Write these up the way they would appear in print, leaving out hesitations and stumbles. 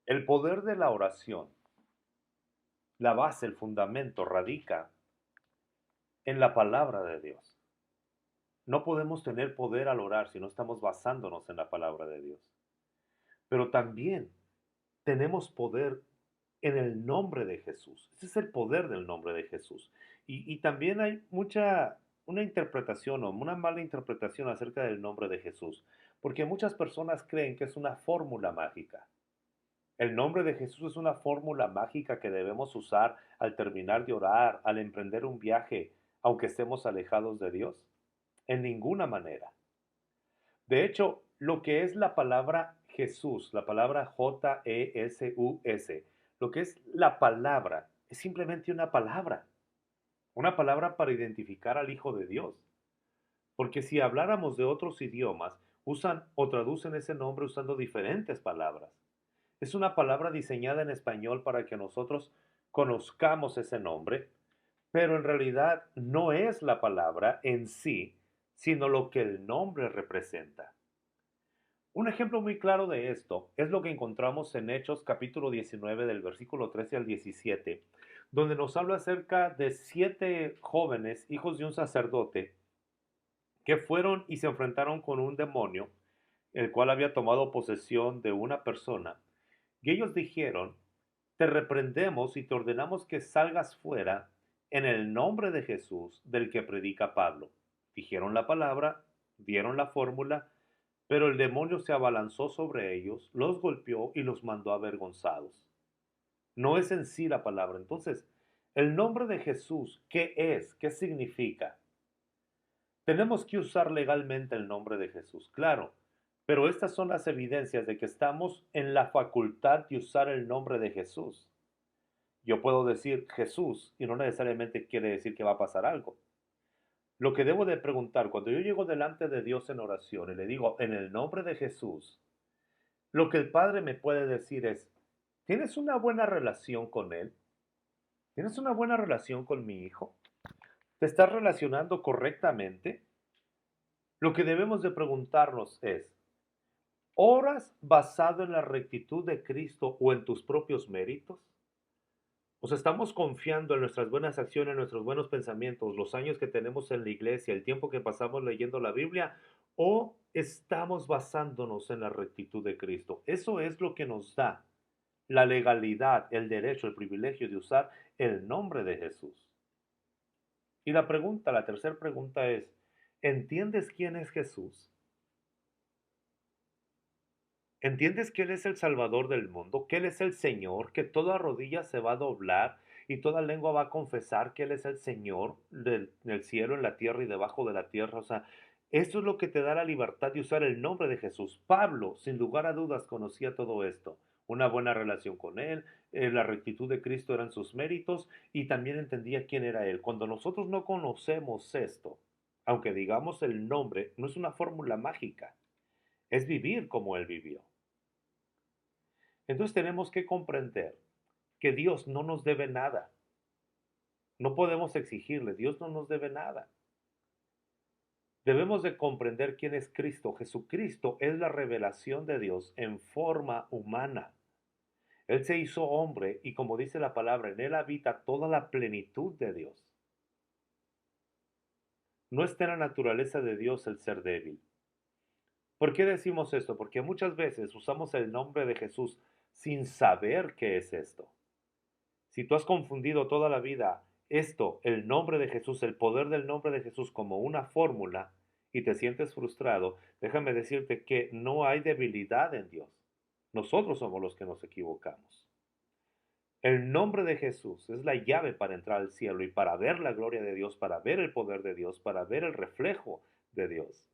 El poder de la oración, la base, el fundamento, radica en la palabra de Dios. No podemos tener poder al orar si no estamos basándonos en la palabra de Dios. Pero también tenemos poder en el nombre de Jesús. Ese es el poder del nombre de Jesús. Y también hay una interpretación o una mala interpretación acerca del nombre de Jesús, porque muchas personas creen que es una fórmula mágica. El nombre de Jesús es una fórmula mágica que debemos usar al terminar de orar, al emprender un viaje, aunque estemos alejados de Dios. En ninguna manera. De hecho, lo que es la palabra Jesús, la palabra Jesús, lo que es la palabra, es simplemente una palabra para identificar al Hijo de Dios. Porque si habláramos de otros idiomas, usan o traducen ese nombre usando diferentes palabras. Es una palabra diseñada en español para que nosotros conozcamos ese nombre, pero en realidad no es la palabra en sí, sino lo que el nombre representa. Un ejemplo muy claro de esto es lo que encontramos en Hechos capítulo 19 del versículo 13 al 17, donde nos habla acerca de 7 jóvenes, hijos de un sacerdote, que fueron y se enfrentaron con un demonio, el cual había tomado posesión de una persona, y ellos dijeron, te reprendemos y te ordenamos que salgas fuera en el nombre de Jesús del que predica Pablo. Dijeron la palabra, dieron la fórmula, pero el demonio se abalanzó sobre ellos, los golpeó y los mandó avergonzados. No es en sí la palabra. Entonces, el nombre de Jesús, ¿qué es? ¿Qué significa? Tenemos que usar legalmente el nombre de Jesús, claro, pero estas son las evidencias de que estamos en la facultad de usar el nombre de Jesús. Yo puedo decir Jesús y no necesariamente quiere decir que va a pasar algo. Lo que debo de preguntar cuando yo llego delante de Dios en oración y le digo en el nombre de Jesús, lo que el Padre me puede decir es, ¿tienes una buena relación con Él? ¿Tienes una buena relación con mi hijo? ¿Te estás relacionando correctamente? Lo que debemos de preguntarnos es, ¿oras basado en la rectitud de Cristo o en tus propios méritos? O sea, estamos confiando en nuestras buenas acciones, nuestros buenos pensamientos, los años que tenemos en la iglesia, el tiempo que pasamos leyendo la Biblia, o estamos basándonos en la rectitud de Cristo. Eso es lo que nos da la legalidad, el derecho, el privilegio de usar el nombre de Jesús. Y la tercera pregunta es, ¿entiendes quién es Jesús? ¿Entiendes que Él es el Salvador del mundo? ¿Que Él es el Señor? ¿Que toda rodilla se va a doblar y toda lengua va a confesar que Él es el Señor del cielo, en la tierra y debajo de la tierra? O sea, esto es lo que te da la libertad de usar el nombre de Jesús. Pablo, sin lugar a dudas, conocía todo esto. Una buena relación con Él, la rectitud de Cristo eran sus méritos y también entendía quién era Él. Cuando nosotros no conocemos esto, aunque digamos el nombre, no es una fórmula mágica, es vivir como Él vivió. Entonces tenemos que comprender que Dios no nos debe nada. No podemos exigirle, Dios no nos debe nada. Debemos de comprender quién es Cristo. Jesucristo es la revelación de Dios en forma humana. Él se hizo hombre y como dice la palabra, en Él habita toda la plenitud de Dios. No está en la naturaleza de Dios el ser débil. ¿Por qué decimos esto? Porque muchas veces usamos el nombre de Jesús sin saber qué es esto. Si tú has confundido toda la vida esto, el nombre de Jesús, el poder del nombre de Jesús como una fórmula y te sientes frustrado, déjame decirte que no hay debilidad en Dios. Nosotros somos los que nos equivocamos. El nombre de Jesús es la llave para entrar al cielo y para ver la gloria de Dios, para ver el poder de Dios, para ver el reflejo de Dios.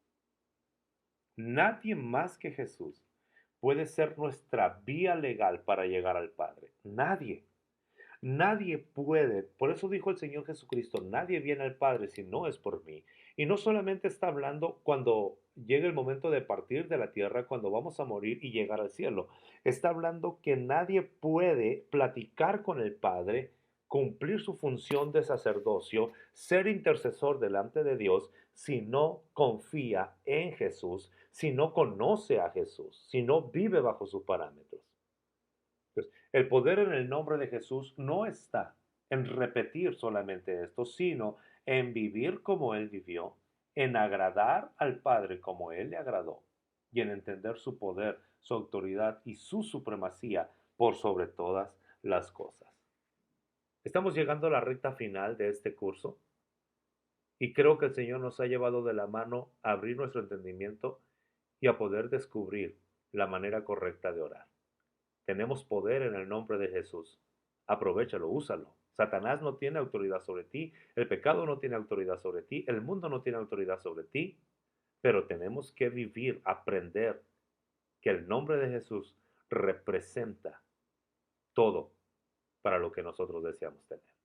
Nadie más que Jesús puede ser nuestra vía legal para llegar al Padre. Nadie. Nadie puede, por eso dijo el Señor Jesucristo, nadie viene al Padre si no es por mí. Y no solamente está hablando cuando llegue el momento de partir de la tierra, cuando vamos a morir y llegar al cielo. Está hablando que nadie puede platicar con el Padre, cumplir su función de sacerdocio, ser intercesor delante de Dios, si no confía en Jesús, si no conoce a Jesús, si no vive bajo sus parámetros. El poder en el nombre de Jesús no está en repetir solamente esto, sino en vivir como Él vivió, en agradar al Padre como Él le agradó, y en entender su poder, su autoridad y su supremacía por sobre todas las cosas. Estamos llegando a la recta final de este curso y creo que el Señor nos ha llevado de la mano a abrir nuestro entendimiento y a poder descubrir la manera correcta de orar. Tenemos poder en el nombre de Jesús. Aprovéchalo, úsalo. Satanás no tiene autoridad sobre ti, el pecado no tiene autoridad sobre ti, el mundo no tiene autoridad sobre ti, pero tenemos que vivir, aprender que el nombre de Jesús representa todo para lo que nosotros deseamos tener.